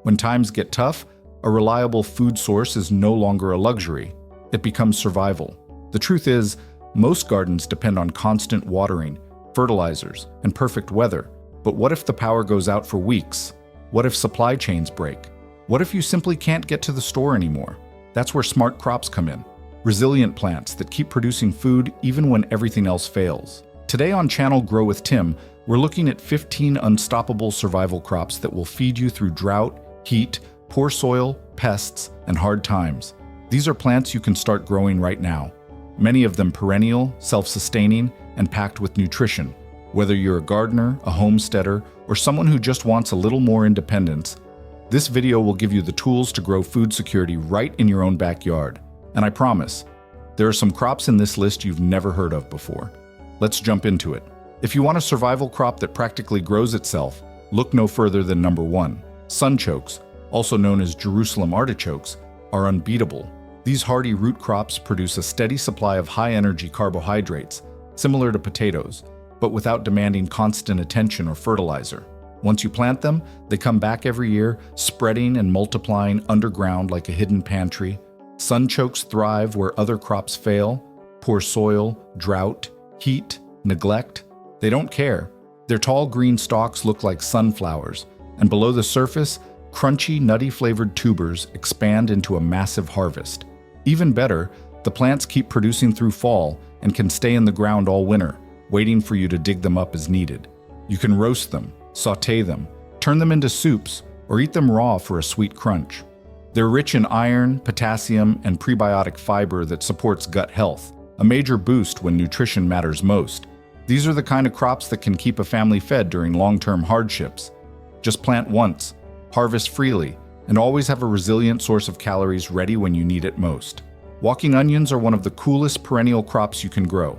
When times get tough, a reliable food source is no longer a luxury. It becomes survival. The truth is, most gardens depend on constant watering, fertilizers, and perfect weather. But what if the power goes out for weeks? What if supply chains break? What if you simply can't get to the store anymore? That's where smart crops come in. Resilient plants that keep producing food even when everything else fails. Today on Channel Grow with Tim, we're looking at 15 unstoppable survival crops that will feed you through drought, heat, poor soil, pests, and hard times. These are plants you can start growing right now. Many of them perennial, self-sustaining, and packed with nutrition. Whether you're a gardener, a homesteader, or someone who just wants a little more independence, this video will give you the tools to grow food security right in your own backyard. And I promise, there are some crops in this list you've never heard of before. Let's jump into it. If you want a survival crop that practically grows itself, look no further than number 1. Sunchokes, also known as Jerusalem artichokes, are unbeatable. These hardy root crops produce a steady supply of high-energy carbohydrates, similar to potatoes, but without demanding constant attention or fertilizer. Once you plant them, they come back every year, spreading and multiplying underground like a hidden pantry. Sunchokes thrive where other crops fail: poor soil, drought, heat, neglect. They don't care. Their tall green stalks look like sunflowers, and below the surface, crunchy, nutty-flavored tubers expand into a massive harvest. Even better, the plants keep producing through fall and can stay in the ground all winter, waiting for you to dig them up as needed. You can roast them, sauté them, turn them into soups, or eat them raw for a sweet crunch. They're rich in iron, potassium, and prebiotic fiber that supports gut health, a major boost when nutrition matters most. These are the kind of crops that can keep a family fed during long-term hardships. Just plant once, harvest freely, and always have a resilient source of calories ready when you need it most. Walking onions are one of the coolest perennial crops you can grow.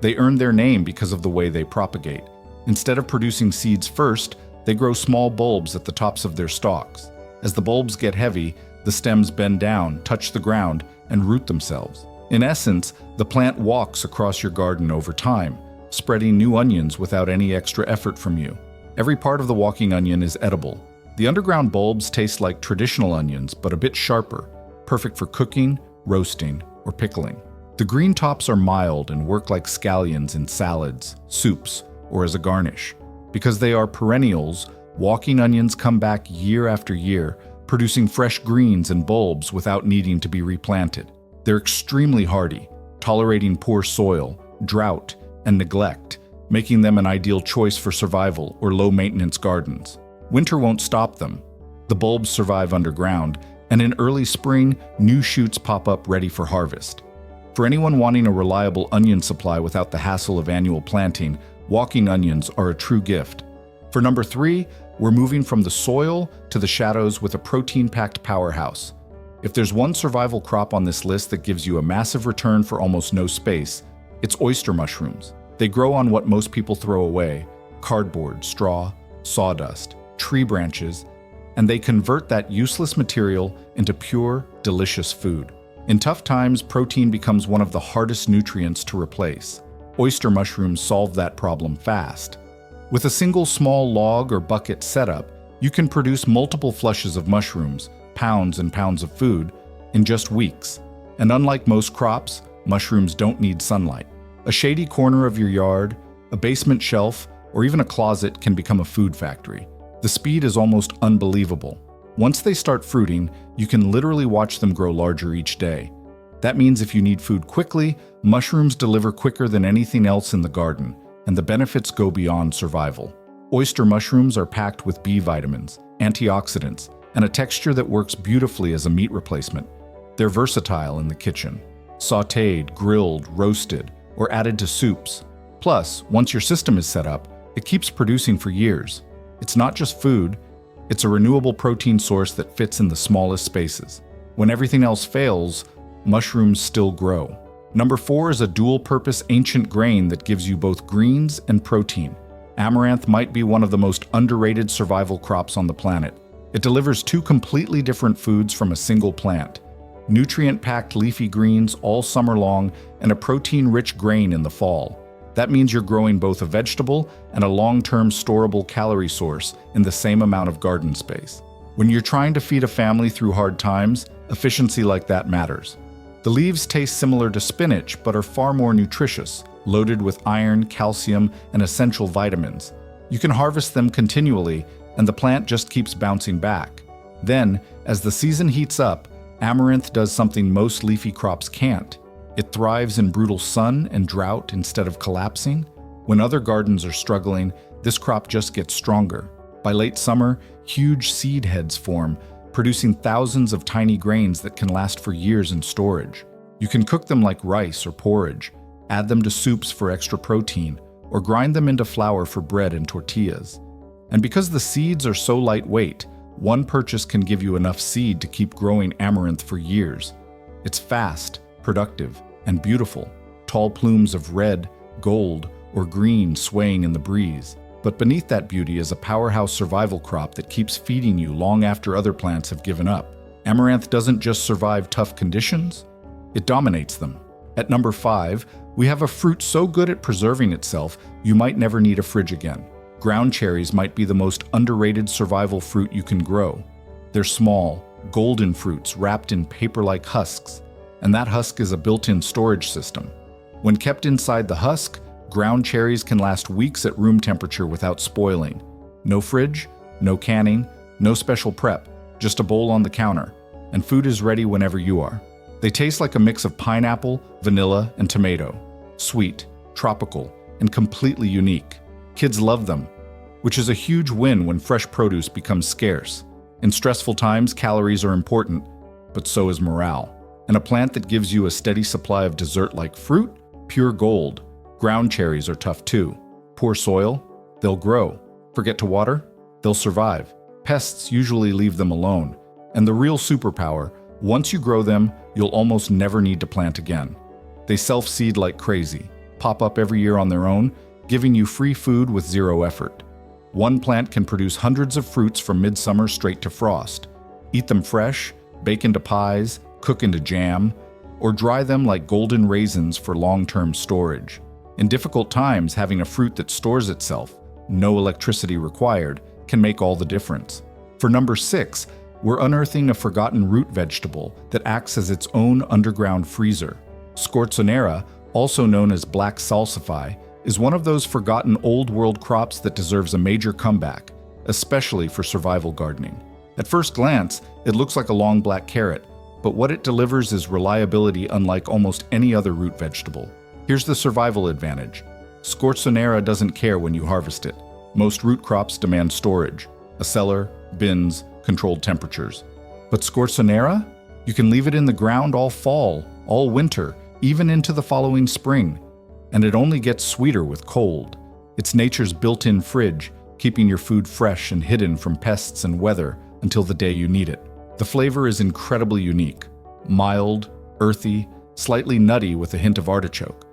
They earned their name because of the way they propagate. Instead of producing seeds first, they grow small bulbs at the tops of their stalks. As the bulbs get heavy, the stems bend down, touch the ground, and root themselves. In essence, the plant walks across your garden over time, spreading new onions without any extra effort from you. Every part of the walking onion is edible. The underground bulbs taste like traditional onions, but a bit sharper, perfect for cooking, roasting, or pickling. The green tops are mild and work like scallions in salads, soups, or as a garnish. Because they are perennials, walking onions come back year after year, producing fresh greens and bulbs without needing to be replanted. They're extremely hardy, tolerating poor soil, drought, and neglect, making them an ideal choice for survival or low-maintenance gardens. Winter won't stop them. The bulbs survive underground, and in early spring, new shoots pop up ready for harvest. For anyone wanting a reliable onion supply without the hassle of annual planting, walking onions are a true gift. For number 3, we're moving from the soil to the shadows with a protein-packed powerhouse. If there's one survival crop on this list that gives you a massive return for almost no space, it's oyster mushrooms. They grow on what most people throw away: cardboard, straw, sawdust, tree branches, and they convert that useless material into pure, delicious food. In tough times, protein becomes one of the hardest nutrients to replace. Oyster mushrooms solve that problem fast. With a single small log or bucket setup, you can produce multiple flushes of mushrooms, pounds and pounds of food, in just weeks. And unlike most crops, mushrooms don't need sunlight. A shady corner of your yard, a basement shelf, or even a closet can become a food factory. The speed is almost unbelievable. Once they start fruiting, you can literally watch them grow larger each day. That means if you need food quickly, mushrooms deliver quicker than anything else in the garden, and the benefits go beyond survival. Oyster mushrooms are packed with B vitamins, antioxidants, and a texture that works beautifully as a meat replacement. They're versatile in the kitchen: sautéed, grilled, roasted, or added to soups. Plus, once your system is set up, it keeps producing for years. It's not just food, it's a renewable protein source that fits in the smallest spaces. When everything else fails, mushrooms still grow. Number 4 is a dual-purpose ancient grain that gives you both greens and protein. Amaranth might be one of the most underrated survival crops on the planet. It delivers 2 completely different foods from a single plant: nutrient-packed leafy greens all summer long and a protein-rich grain in the fall. That means you're growing both a vegetable and a long-term storable calorie source in the same amount of garden space. When you're trying to feed a family through hard times, efficiency like that matters. The leaves taste similar to spinach but are far more nutritious, loaded with iron, calcium, and essential vitamins. You can harvest them continually, and the plant just keeps bouncing back. Then, as the season heats up, Amaranth does something most leafy crops can't. It thrives in brutal sun and drought instead of collapsing. When other gardens are struggling, this crop just gets stronger. By late summer, huge seed heads form, producing thousands of tiny grains that can last for years in storage. You can cook them like rice or porridge, add them to soups for extra protein, or grind them into flour for bread and tortillas. And because the seeds are so lightweight, one purchase can give you enough seed to keep growing amaranth for years. It's fast, productive, and beautiful, tall plumes of red, gold, or green swaying in the breeze. But beneath that beauty is a powerhouse survival crop that keeps feeding you long after other plants have given up. Amaranth doesn't just survive tough conditions, it dominates them. At number 5, we have a fruit so good at preserving itself, you might never need a fridge again. Ground cherries might be the most underrated survival fruit you can grow. They're small, golden fruits wrapped in paper-like husks, and that husk is a built-in storage system. When kept inside the husk, ground cherries can last weeks at room temperature without spoiling. No fridge, no canning, no special prep, just a bowl on the counter, and food is ready whenever you are. They taste like a mix of pineapple, vanilla, and tomato. Sweet, tropical, and completely unique. Kids love them, which is a huge win when fresh produce becomes scarce. In stressful times, calories are important, but so is morale. And a plant that gives you a steady supply of dessert-like fruit? Pure gold. Ground cherries are tough too. Poor soil? They'll grow. Forget to water? They'll survive. Pests usually leave them alone. And the real superpower, once you grow them, you'll almost never need to plant again. They self-seed like crazy, pop up every year on their own, giving you free food with zero effort. One plant can produce hundreds of fruits from midsummer straight to frost. Eat them fresh, bake into pies, cook into jam, or dry them like golden raisins for long-term storage. In difficult times, having a fruit that stores itself, no electricity required, can make all the difference. For number 6, we're unearthing a forgotten root vegetable that acts as its own underground freezer. Scorzonera, also known as black salsify, is one of those forgotten old-world crops that deserves a major comeback, especially for survival gardening. At first glance, it looks like a long black carrot, but what it delivers is reliability unlike almost any other root vegetable. Here's the survival advantage. Scorzonera doesn't care when you harvest it. Most root crops demand storage, a cellar, bins, controlled temperatures. But Scorzonera? You can leave it in the ground all fall, all winter, even into the following spring. And it only gets sweeter with cold. It's nature's built-in fridge, keeping your food fresh and hidden from pests and weather until the day you need it. The flavor is incredibly unique. Mild, earthy, slightly nutty with a hint of artichoke.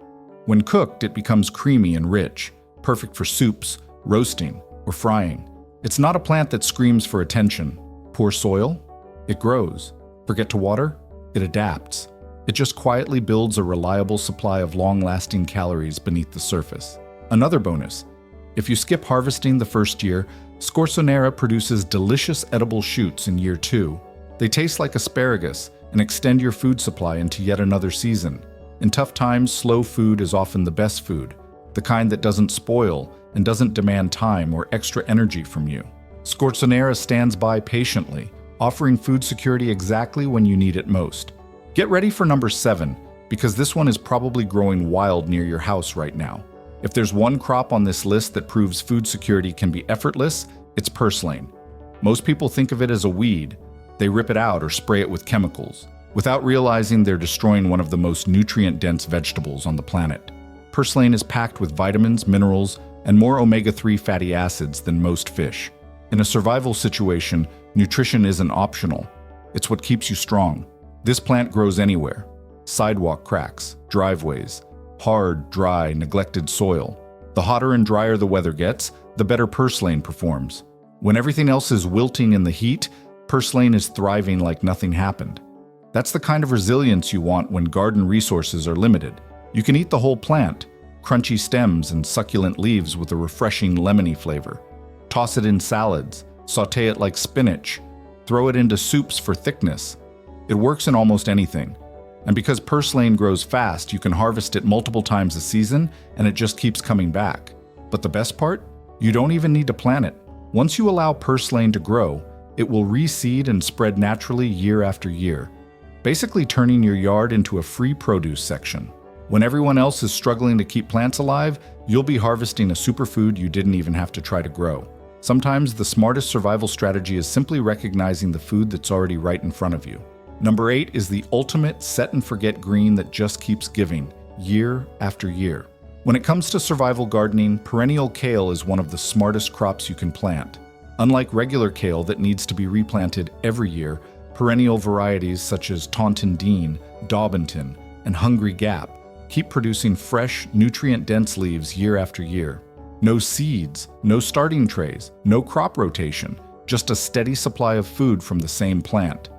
When cooked, it becomes creamy and rich, perfect for soups, roasting, or frying. It's not a plant that screams for attention. Poor soil? It grows. Forget to water? It adapts. It just quietly builds a reliable supply of long-lasting calories beneath the surface. Another bonus: if you skip harvesting the first year, Scorzonera produces delicious edible shoots in year 2. They taste like asparagus and extend your food supply into yet another season. In tough times, slow food is often the best food, the kind that doesn't spoil and doesn't demand time or extra energy from you. Scorzonera stands by patiently, offering food security exactly when you need it most. Get ready for number 7, because this one is probably growing wild near your house right now. If there's one crop on this list that proves food security can be effortless, it's purslane. Most people think of it as a weed. They rip it out or spray it with chemicals, without realizing they're destroying one of the most nutrient-dense vegetables on the planet. Purslane is packed with vitamins, minerals, and more omega-3 fatty acids than most fish. In a survival situation, nutrition isn't optional. It's what keeps you strong. This plant grows anywhere. Sidewalk cracks, driveways, hard, dry, neglected soil. The hotter and drier the weather gets, the better purslane performs. When everything else is wilting in the heat, purslane is thriving like nothing happened. That's the kind of resilience you want when garden resources are limited. You can eat the whole plant, crunchy stems and succulent leaves with a refreshing lemony flavor. Toss it in salads, sauté it like spinach, Throw it into soups for thickness. It works in almost anything. And because purslane grows fast, you can harvest it multiple times a season and it just keeps coming back. But the best part? You don't even need to plant it. Once you allow purslane to grow, it will reseed and spread naturally year after year, basically turning your yard into a free produce section. When everyone else is struggling to keep plants alive, you'll be harvesting a superfood you didn't even have to try to grow. Sometimes the smartest survival strategy is simply recognizing the food that's already right in front of you. Number 8 is the ultimate set-and-forget green that just keeps giving, year after year. When it comes to survival gardening, perennial kale is one of the smartest crops you can plant. Unlike regular kale that needs to be replanted every year, perennial varieties such as Taunton Dean, Daubington, and Hungry Gap keep producing fresh, nutrient-dense leaves year after year. No seeds, no starting trays, no crop rotation, just a steady supply of food from the same plant.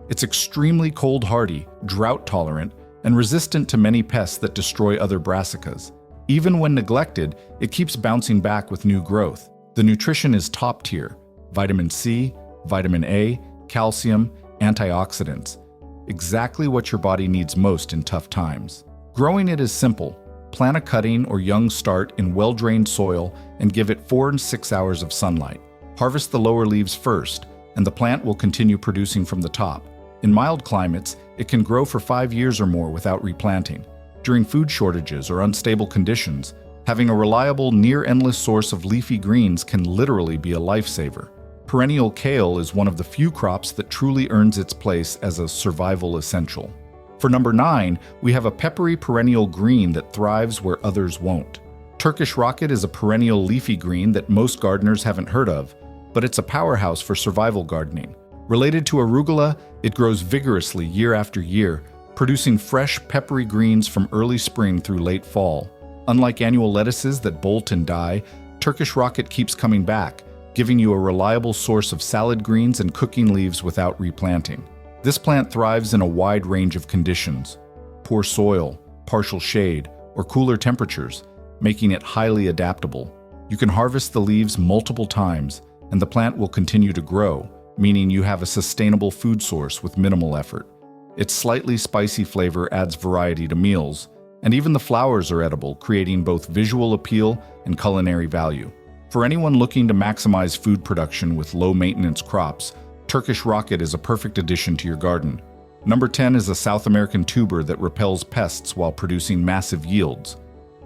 It's extremely cold-hardy, drought-tolerant, and resistant to many pests that destroy other brassicas. Even when neglected, it keeps bouncing back with new growth. The nutrition is top tier: vitamin C, vitamin A, calcium, antioxidants. Exactly what your body needs most in tough times. Growing it is simple. Plant a cutting or young start in well-drained soil and give it 4 and 6 hours of sunlight. Harvest the lower leaves first, and the plant will continue producing from the top. In mild climates, it can grow for 5 years or more without replanting. During food shortages or unstable conditions, having a reliable, near-endless source of leafy greens can literally be a lifesaver. Perennial kale is one of the few crops that truly earns its place as a survival essential. For number 9, we have a peppery perennial green that thrives where others won't. Turkish rocket is a perennial leafy green that most gardeners haven't heard of, but it's a powerhouse for survival gardening. Related to arugula, it grows vigorously year after year, producing fresh, peppery greens from early spring through late fall. Unlike annual lettuces that bolt and die, Turkish rocket keeps coming back, giving you a reliable source of salad greens and cooking leaves without replanting. This plant thrives in a wide range of conditions: poor soil, partial shade, or cooler temperatures, making it highly adaptable. You can harvest the leaves multiple times, and the plant will continue to grow, meaning you have a sustainable food source with minimal effort. Its slightly spicy flavor adds variety to meals, and even the flowers are edible, creating both visual appeal and culinary value. For anyone looking to maximize food production with low-maintenance crops, Turkish rocket is a perfect addition to your garden. Number 10 is a South American tuber that repels pests while producing massive yields.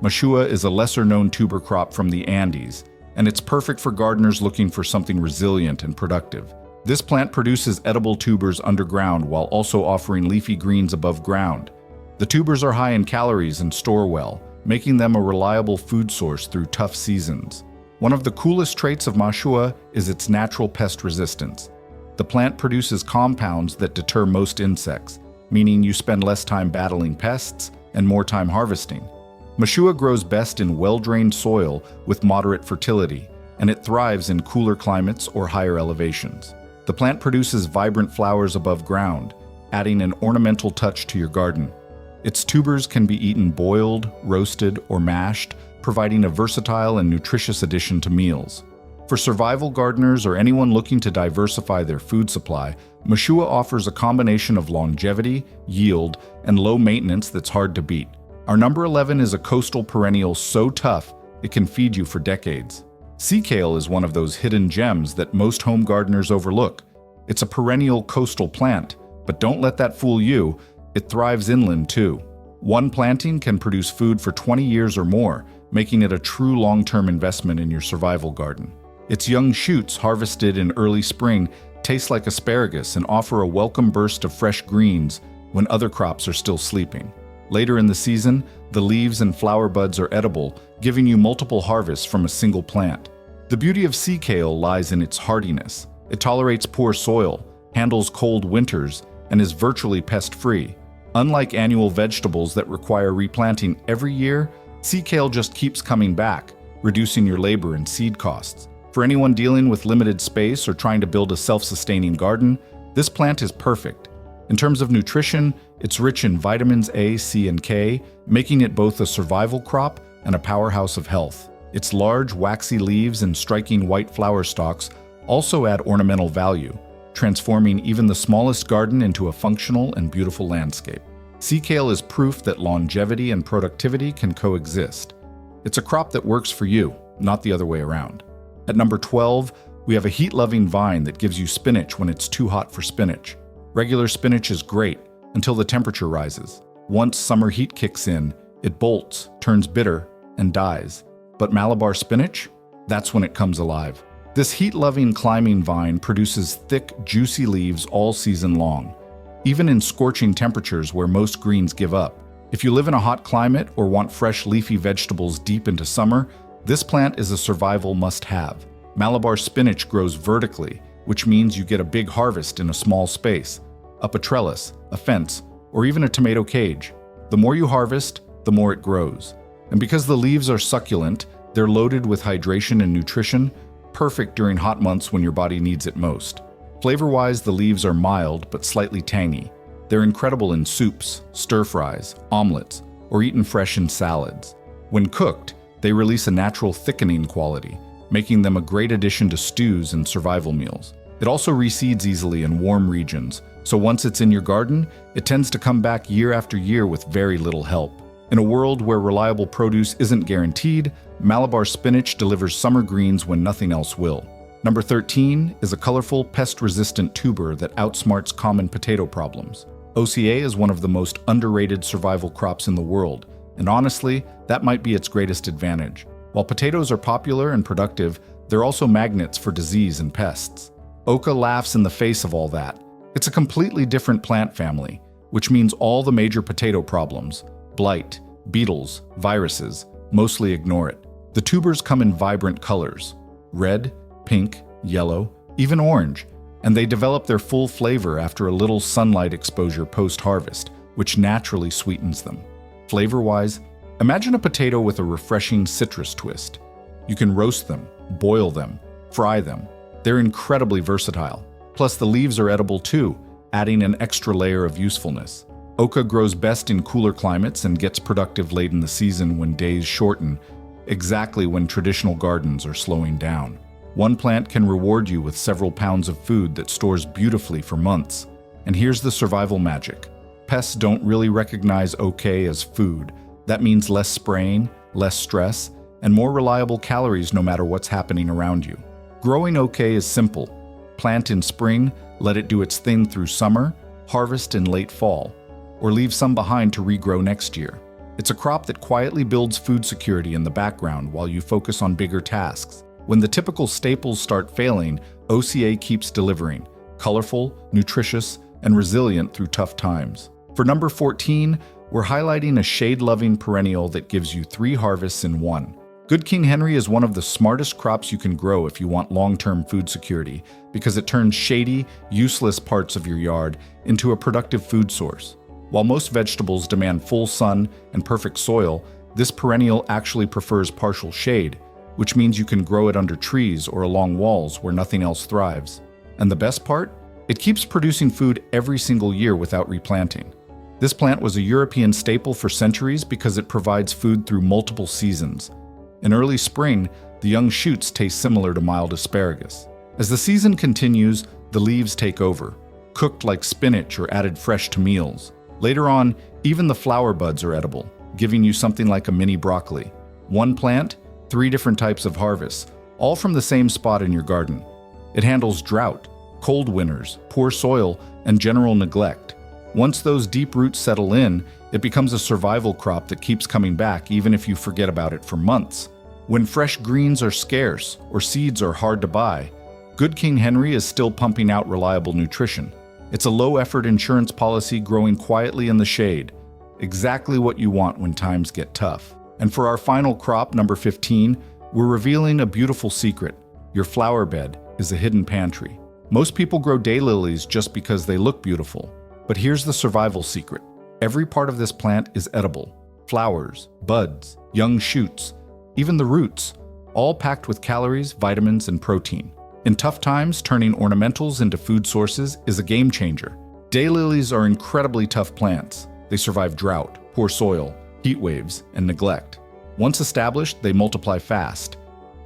Mashua is a lesser-known tuber crop from the Andes, and it's perfect for gardeners looking for something resilient and productive. This plant produces edible tubers underground while also offering leafy greens above ground. The tubers are high in calories and store well, making them a reliable food source through tough seasons. One of the coolest traits of Mashua is its natural pest resistance. The plant produces compounds that deter most insects, meaning you spend less time battling pests and more time harvesting. Mashua grows best in well-drained soil with moderate fertility, and it thrives in cooler climates or higher elevations. The plant produces vibrant flowers above ground, adding an ornamental touch to your garden. Its tubers can be eaten boiled, roasted, or mashed, providing a versatile and nutritious addition to meals. For survival gardeners or anyone looking to diversify their food supply, Mashua offers a combination of longevity, yield, and low maintenance that's hard to beat. Our number 11 is a coastal perennial so tough it can feed you for decades. Sea kale is one of those hidden gems that most home gardeners overlook. It's a perennial coastal plant, but don't let that fool you. It thrives inland too. One planting can produce food for 20 years or more, making it a true long-term investment in your survival garden. Its young shoots, harvested in early spring, taste like asparagus and offer a welcome burst of fresh greens when other crops are still sleeping. Later in the season, the leaves and flower buds are edible, giving you multiple harvests from a single plant. The beauty of sea kale lies in its hardiness. It tolerates poor soil, handles cold winters, and is virtually pest-free. Unlike annual vegetables that require replanting every year, sea kale just keeps coming back, reducing your labor and seed costs. For anyone dealing with limited space or trying to build a self-sustaining garden, this plant is perfect. In terms of nutrition, it's rich in vitamins A, C, and K, making it both a survival crop and a powerhouse of health. Its large, waxy leaves and striking white flower stalks also add ornamental value. transforming even the smallest garden into a functional and beautiful landscape. Sea kale is proof that longevity and productivity can coexist. It's a crop that works for you, not the other way around. At number 12, we have a heat-loving vine that gives you spinach when it's too hot for spinach. Regular spinach is great until the temperature rises. Once summer heat kicks in, it bolts, turns bitter, and dies. But Malabar spinach? That's when it comes alive. This heat-loving climbing vine produces thick, juicy leaves all season long, even in scorching temperatures where most greens give up. If you live in a hot climate or want fresh leafy vegetables deep into summer, this plant is a survival must-have. Malabar spinach grows vertically, which means you get a big harvest in a small space, up a trellis, a fence, or even a tomato cage. The more you harvest, the more it grows. And because the leaves are succulent, they're loaded with hydration and nutrition, perfect during hot months when your body needs it most. Flavor-wise, the leaves are mild but slightly tangy. They're incredible in soups, stir-fries, omelets, or eaten fresh in salads. When cooked, they release a natural thickening quality, making them a great addition to stews and survival meals. It also reseeds easily in warm regions, so once it's in your garden, it tends to come back year after year with very little help. In a world where reliable produce isn't guaranteed, Malabar spinach delivers summer greens when nothing else will. Number 13 is a colorful, pest-resistant tuber that outsmarts common potato problems. OCA is one of the most underrated survival crops in the world, and honestly, that might be its greatest advantage. While potatoes are popular and productive, they're also magnets for disease and pests. Oca laughs in the face of all that. It's a completely different plant family, which means all the major potato problems, blight, beetles, viruses, mostly ignore it. The tubers come in vibrant colors, red, pink, yellow, even orange, and they develop their full flavor after a little sunlight exposure post-harvest, which naturally sweetens them. Flavor-wise, imagine a potato with a refreshing citrus twist. You can roast them, boil them, fry them. They're incredibly versatile. Plus, the leaves are edible too, adding an extra layer of usefulness. Oca grows best in cooler climates and gets productive late in the season when days shorten, exactly when traditional gardens are slowing down. One plant can reward you with several pounds of food that stores beautifully for months. And here's the survival magic. Pests don't really recognize OK as food. That means less spraying, less stress, and more reliable calories no matter what's happening around you. Growing OK is simple. Plant in spring, let it do its thing through summer, harvest in late fall, or leave some behind to regrow next year. It's a crop that quietly builds food security in the background while you focus on bigger tasks. When the typical staples start failing, OCA keeps delivering, colorful, nutritious, and resilient through tough times. For number 14, we're highlighting a shade-loving perennial that gives you 3 harvests in one. Good King Henry is one of the smartest crops you can grow if you want long-term food security, because it turns shady, useless parts of your yard into a productive food source. While most vegetables demand full sun and perfect soil, this perennial actually prefers partial shade, which means you can grow it under trees or along walls where nothing else thrives. And the best part? It keeps producing food every single year without replanting. This plant was a European staple for centuries because it provides food through multiple seasons. In early spring, the young shoots taste similar to mild asparagus. As the season continues, the leaves take over, cooked like spinach or added fresh to meals. Later on, even the flower buds are edible, giving you something like a mini broccoli. One plant, 3 different types of harvests, all from the same spot in your garden. It handles drought, cold winters, poor soil, and general neglect. Once those deep roots settle in, it becomes a survival crop that keeps coming back even if you forget about it for months. When fresh greens are scarce or seeds are hard to buy, Good King Henry is still pumping out reliable nutrition. It's a low-effort insurance policy growing quietly in the shade, exactly what you want when times get tough. And for our final crop, number 15, we're revealing a beautiful secret. Your flower bed is a hidden pantry. Most people grow daylilies just because they look beautiful. But here's the survival secret. Every part of this plant is edible. Flowers, buds, young shoots, even the roots, all packed with calories, vitamins, and protein. In tough times, turning ornamentals into food sources is a game changer. Daylilies are incredibly tough plants. They survive drought, poor soil, heat waves, and neglect. Once established, they multiply fast,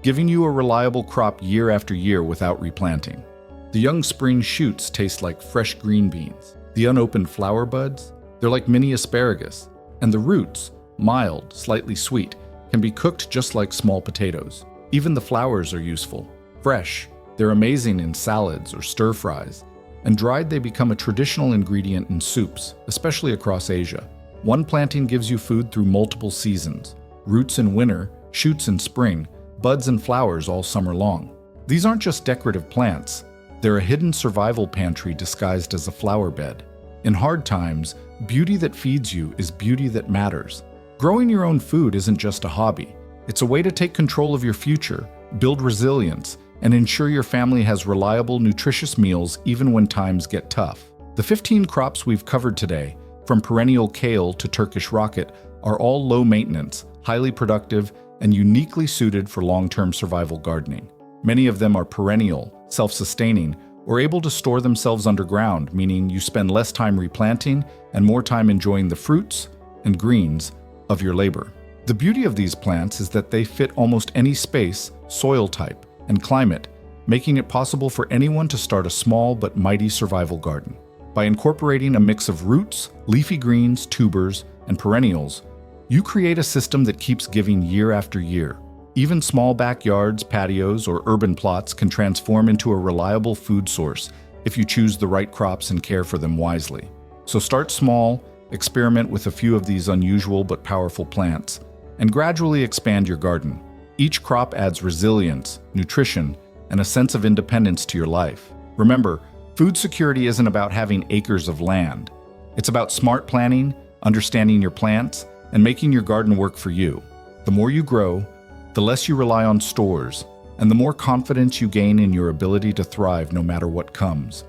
giving you a reliable crop year after year without replanting. The The young spring shoots taste like fresh green beans. The unopened flower buds, they're like mini asparagus. And the roots, mild, slightly sweet, can be cooked just like small potatoes. Even the flowers are useful. Fresh, they're amazing in salads or stir-fries. And dried, they become a traditional ingredient in soups, especially across Asia. One planting gives you food through multiple seasons. Roots in winter, shoots in spring, buds and flowers all summer long. These aren't just decorative plants. They're a hidden survival pantry disguised as a flower bed. In hard times, beauty that feeds you is beauty that matters. Growing your own food isn't just a hobby. It's a way to take control of your future, build resilience, and ensure your family has reliable, nutritious meals even when times get tough. The 15 crops we've covered today, from perennial kale to Turkish rocket, are all low maintenance, highly productive, and uniquely suited for long-term survival gardening. Many of them are perennial, self-sustaining, or able to store themselves underground, meaning you spend less time replanting and more time enjoying the fruits and greens of your labor. The beauty of these plants is that they fit almost any space, soil type, and climate, making it possible for anyone to start a small but mighty survival garden. By incorporating a mix of roots, leafy greens, tubers, and perennials, you create a system that keeps giving year after year. Even small backyards, patios, or urban plots can transform into a reliable food source if you choose the right crops and care for them wisely. So start small, experiment with a few of these unusual but powerful plants, and gradually expand your garden. Each crop adds resilience, nutrition, and a sense of independence to your life. Remember, food security isn't about having acres of land. It's about smart planning, understanding your plants, and making your garden work for you. The more you grow, the less you rely on stores, and the more confidence you gain in your ability to thrive no matter what comes.